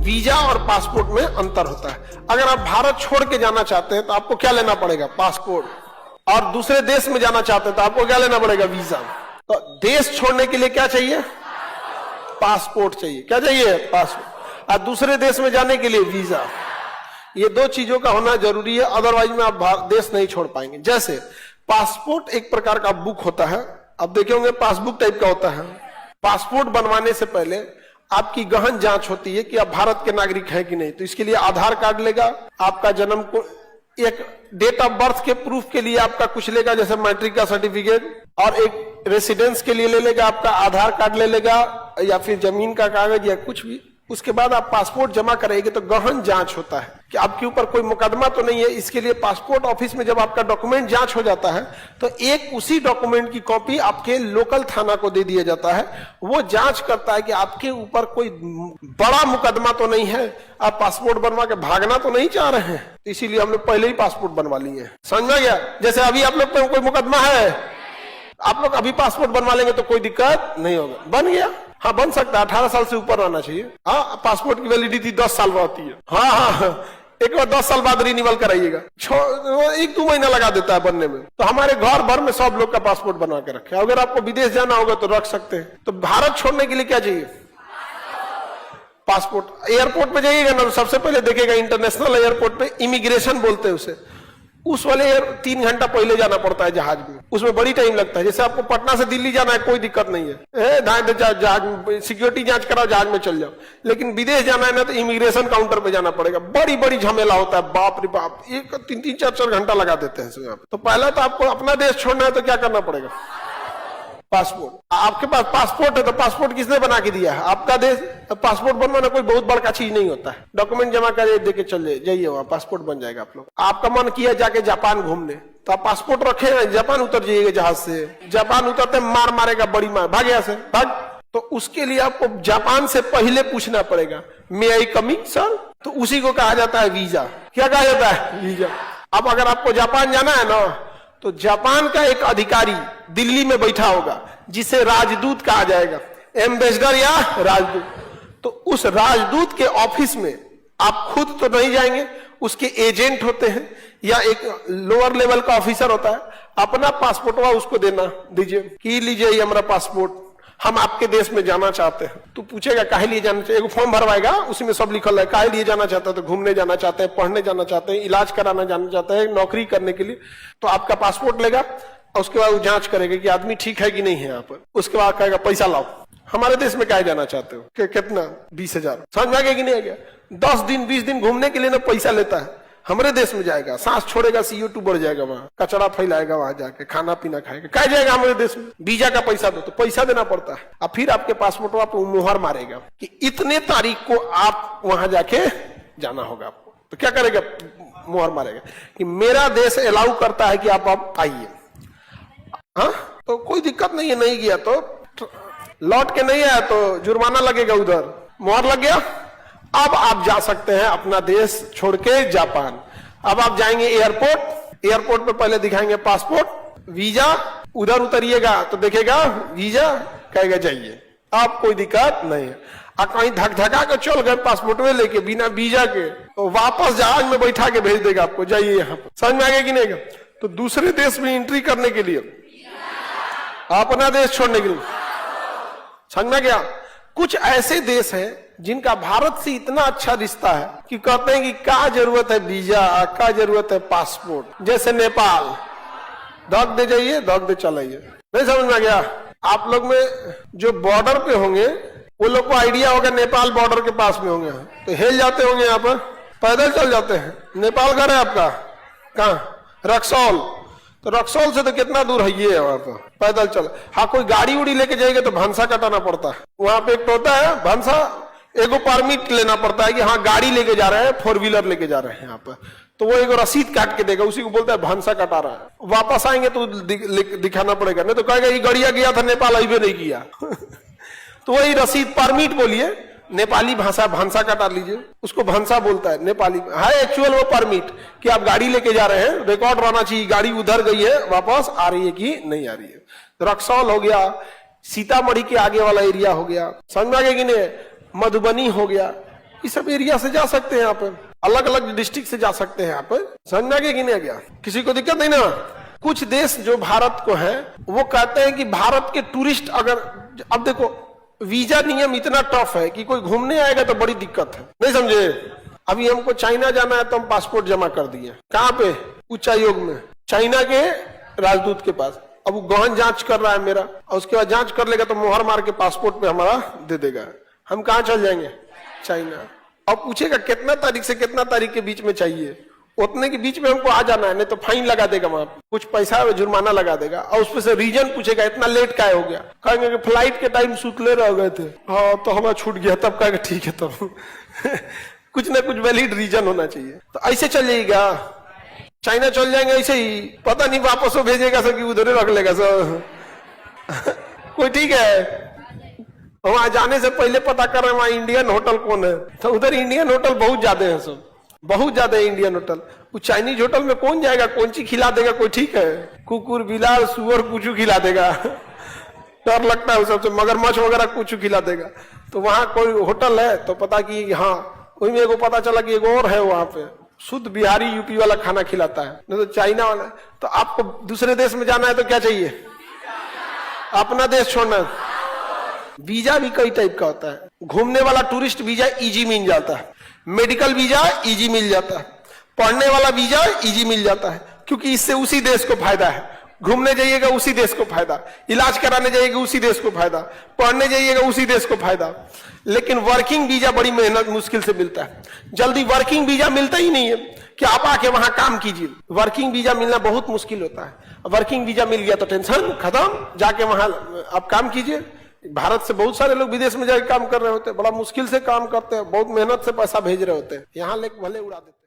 Visa और passport में अंतर होता है। अगर आप भारत छोड़ के जाना चाहते हैं तो आपको क्या लेना पड़ेगा? पासपोर्ट। और दूसरे देश में जाना चाहते हैं तो आपको क्या लेना पड़ेगा? वीजा। तो देश छोड़ने के लिए क्या चाहिए? पासपोर्ट चाहिए। क्या चाहिए? पासपोर्ट। और दूसरे देश में जाने के लिए वीजा। ये दो चीजों का होना जरूरी है, अदरवाइज में आप देश नहीं छोड़ पाएंगे। जैसे पासपोर्ट एक प्रकार का बुक होता है, आप देखे होंगे पासबुक टाइप का होता है। पासपोर्ट बनवाने से पहले आपकी गहन जांच होती है कि आप भारत के नागरिक हैं कि नहीं। तो इसके लिए आधार कार्ड लेगा, आपका जन्म को एक डेट ऑफ बर्थ के प्रूफ के लिए आपका कुछ लेगा, जैसे मैट्रिक का सर्टिफिकेट, और एक रेसिडेंस के लिए ले लेगा, आपका आधार कार्ड ले लेगा या फिर जमीन का कागज या कुछ भी। उसके बाद आप पासपोर्ट जमा करेंगे तो गहन जांच होता है कि आपके ऊपर कोई मुकदमा तो नहीं है। इसके लिए पासपोर्ट ऑफिस में जब आपका डॉक्यूमेंट जांच हो जाता है तो एक उसी डॉक्यूमेंट की कॉपी आपके लोकल थाना को दे दिया जाता है। वो जांच करता है कि आपके ऊपर कोई बड़ा मुकदमा तो नहीं है, आप पासपोर्ट बनवा के भागना तो नहीं चाह रहे हैं। इसीलिए हम लोग पहले ही पासपोर्ट बनवा लिए। समझ में गया? जैसे अभी आप लोग पे कोई मुकदमा है, आप लोग अभी पासपोर्ट बनवा लेंगे तो कोई दिक्कत नहीं होगा। बन गया? हाँ, बन सकता है। 18 साल से ऊपर रहना चाहिए। हाँ, पासपोर्ट की वैलिडिटी 10 साल होती है। हाँ, एक बार 10 साल बाद रिन्यूअल कराइएगा। 1-2 महीना लगा देता है बनने में। तो हमारे घर भर में सब लोग का पासपोर्ट बनवा के रखे। अगर आपको विदेश जाना होगा तो रख सकते हैं। तो भारत छोड़ने के लिए क्या चाहिए? पासपोर्ट। एयरपोर्ट पे जाइएगा ना तो सबसे पहले देखेगा इंटरनेशनल एयरपोर्ट पे इमिग्रेशन बोलते हैं उसे। उस वाले 3 घंटा पहले जाना पड़ता है जहाज में, उसमें बड़ी टाइम लगता है। जैसे आपको पटना से दिल्ली जाना है, कोई दिक्कत नहीं है, जहाज में सिक्योरिटी जांच कराओ, जहाज में चल जाओ। लेकिन विदेश जाना है ना तो इमिग्रेशन काउंटर पे जाना पड़ेगा। बड़ी बड़ी झमेला होता है, बाप रे बाप। 3-3, 4-4 घंटा लगा देते हैं। तो पहला तो आपको अपना देश छोड़ना है तो क्या करना पड़ेगा? पासपोर्ट। आपके पास पासपोर्ट है तो पासपोर्ट किसने बना के दिया है? आपका देश। पासपोर्ट बनवाना कोई बहुत बड़ा चीज नहीं होता है। डॉक्यूमेंट जमा कर देके चल जाइए, वहां पासपोर्ट बन जाएगा। आप लोग, आपका मन किया जाके जापान घूमने तो आप पासपोर्ट रखे हैं, जापान उतर जाइएगा जहाज से। जापान उतरते मार मारेगा, बड़ी मार, भाग यहाँ से भाग। तो उसके लिए आपको जापान से पहले पूछना पड़ेगा, मे आई कमिंग सर? तो उसी को कहा जाता है वीजा। क्या कहा जाता है? वीजा। अब अगर आपको जापान जाना है ना तो जापान का एक अधिकारी दिल्ली में बैठा होगा जिसे राजदूत कहा जाएगा, एम्बेसडर या राजदूत। तो उस राजदूत के ऑफिस में आप खुद तो नहीं जाएंगे, उसके एजेंट होते हैं या एक लोअर लेवल का ऑफिसर होता है। अपना पासपोर्टवा उसको देना, दीजिए कि लीजिए ये हमारा पासपोर्ट, हम आपके देश में जाना चाहते हैं। तो पूछेगा काहे लिए जाना चाहिए, एक फॉर्म भरवाएगा, उसी में सब लिखल है काहे लिए जाना चाहते हैं। तो घूमने जाना चाहते हैं, पढ़ने जाना चाहते हैं, इलाज कराना जाना चाहते हैं, नौकरी करने के लिए। तो आपका पासपोर्ट लेगा और उसके बाद वो जांच करेगा कि आदमी ठीक है कि नहीं है यहाँ पर। उसके बाद कहेगा पैसा लाओ, हमारे देश में काहे जाना चाहते हो? कितना? 20,000। समझ में आ गया कि नहीं आ गया? 10 दिन 20 दिन घूमने के लिए ना पैसा लेता है, हमारे देश में जाएगा, सांस छोड़ेगा, CO2 बढ़ जाएगा, वहां कचरा फैलाएगा, वहां जाके खाना पीना खाएगा, कह जाएगा हमारे देश में। वीजा का पैसा दो, तो पैसा देना पड़ता है। और फिर आपके पासपोर्ट पर मुहर मारेगा कि इतने तारीख को आप वहां जाके जाना होगा आपको। तो क्या करेगा? मुहर मारेगा कि मेरा देश अलाउ करता है कि आप आइए। हाँ, तो कोई दिक्कत नहीं है, नहीं गया तो लौट के नहीं आया तो जुर्माना लगेगा, उधर मुहर लग गया। अब आप जा सकते हैं अपना देश छोड़ के जापान। अब आप जाएंगे एयरपोर्ट, एयरपोर्ट पे पहले दिखाएंगे पासपोर्ट, वीजा, उधर उतरिएगा तो देखेगा वीजा, कहेगा जाइए, आप कोई दिक्कत नहीं है। और कहीं धक धका के चल गए पासपोर्ट में लेके बिना वीजा के, तो वापस जहाज में बैठा के भेज देगा आपको, जाइए यहाँ पर। समझ में आ गया कि नहीं? तो दूसरे देश में एंट्री करने के लिए, अपना देश छोड़ने के लिए, समझ में गया? कुछ ऐसे देश हैं जिनका भारत से इतना अच्छा रिश्ता है कि कहते हैं कि क्या जरूरत है वीजा, क्या जरूरत है पासपोर्ट। जैसे नेपाल, धक दे जाइए, धक दे चलाइए। नहीं समझ में आ गया? आप लोग में जो बॉर्डर पे होंगे वो लोग को आइडिया होगा, नेपाल बॉर्डर के पास में होंगे, तो हिल जाते होंगे, यहाँ पर पैदल चल जाते हैं। नेपाल घर है आपका कहाँ? रक्सौल। तो रक्सौल से तो कितना दूर है ये, वहां पर पैदल चल। हाँ, कोई गाड़ी उड़ी लेके जाएगा तो भंसा कटाना पड़ता है। वहां पे एक होता है भंसा, एगो परमिट लेना पड़ता है कि हाँ गाड़ी लेके जा रहे हैं, 4 व्हीलर लेके जा रहे हैं यहाँ पर। तो वो एगो रसीद काट के देगा, उसी को बोलता है भंसा कटा रहा है। वापस आएंगे तो दिखाना पड़ेगा, नहीं तो कहेगा ये गड़िया गया था नेपाल, अभी नहीं किया। तो वही रसीद, परमिट बोलिए, नेपाली भाषा भंसा कटा लीजिए, उसको भंसा बोलता है नेपाली है। एक्चुअल वो परमिट कि आप गाड़ी लेके जा रहे हैं, रिकॉर्ड रहना चाहिए गाड़ी उधर गई है, वापस आ रही है कि नहीं आ रही है। रक्सौल हो गया, सीतामढ़ी के आगे वाला एरिया हो गया, समझ में आ गया कि नहीं? मधुबनी हो गया, ये सब एरिया से जा सकते हैं यहाँ पे, अलग अलग डिस्ट्रिक्ट से जा सकते हैं यहाँ पे। समझ में आ गया कि नहीं आ गया? किसी को दिक्कत नहीं ना? कुछ देश जो भारत को है वो कहते हैं कि भारत के टूरिस्ट अगर, अब देखो वीजा नियम इतना टफ है कि कोई घूमने आएगा तो बड़ी दिक्कत है, नहीं समझे? अभी हमको चाइना जाना है तो हम पासपोर्ट जमा कर दिए, कहाँ पे? उच्चायोग में, चाइना के राजदूत के पास। अब वो गहन जांच कर रहा है मेरा, और उसके बाद जांच कर लेगा तो मोहर मार के पासपोर्ट पे हमारा दे देगा। हम कहाँ चल जाएंगे? चाइना। अब पूछेगा कितना तारीख से कितना तारीख के बीच में चाहिए, उतने के बीच में हमको आ जाना है, नहीं तो फाइन लगा देगा, वहां कुछ पैसा जुर्माना लगा देगा, और उसमें से रीजन पूछेगा इतना लेट का हो गया। कहेंगे कि फ्लाइट के टाइम सुतले रह गए थे, हाँ तो हमारा छूट गया, तब कहेगा ठीक है तब कुछ ना कुछ वैलिड रीजन होना चाहिए। तो ऐसे चल जाएगा, चाइना चल जाएंगे ऐसे ही, पता नहीं वापस वो भेजेगा सर कि उधर रख लेगा सर कोई ठीक है। वहां जाने से पहले पता कर रहे हैं वहां इंडियन होटल कौन है, तो उधर इंडियन होटल बहुत ज्यादा है, सब बहुत ज्यादा है इंडियन होटल। वो चाइनीज होटल में कौन जाएगा, कौन सी खिला देगा कोई ठीक है? कुकुर बिलाल सुअर कुछ खिला देगा डर लगता है सबसे, मगरमच्छ वगैरह कुछ खिला देगा। तो वहां कोई होटल है तो पता कि हाँ, वही मेरे को पता चला कि एक और है वहां पे शुद्ध बिहारी यूपी वाला खाना खिलाता है, नहीं तो चाइना वाला। तो आपको दूसरे देश में जाना है तो क्या चाहिए? अपना देश छोड़ना। वीजा भी कई टाइप का होता है। घूमने वाला टूरिस्ट वीजा इजी मिल जाता है, मेडिकल वीजा इजी मिल जाता है, पढ़ने वाला वीजा इजी मिल जाता है, क्योंकि इससे उसी देश को फायदा है। घूमने जाइएगा उसी देश को फायदा, इलाज कराने जाइएगा उसी देश को फायदा, पढ़ने जाइएगा उसी देश को फायदा। लेकिन वर्किंग वीजा बड़ी मेहनत मुश्किल से मिलता है, जल्दी वर्किंग वीजा मिलता ही नहीं है कि आप आके वहां काम कीजिए। वर्किंग वीजा मिलना बहुत मुश्किल होता है। वर्किंग वीजा मिल गया तो टेंशन खत्म, जाके वहां आप काम कीजिए। भारत से बहुत सारे लोग विदेश में जाके काम कर रहे होते हैं, बड़ा मुश्किल से काम करते हैं, बहुत मेहनत से पैसा भेज रहे होते हैं, यहाँ लेके भले उड़ा देते हैं।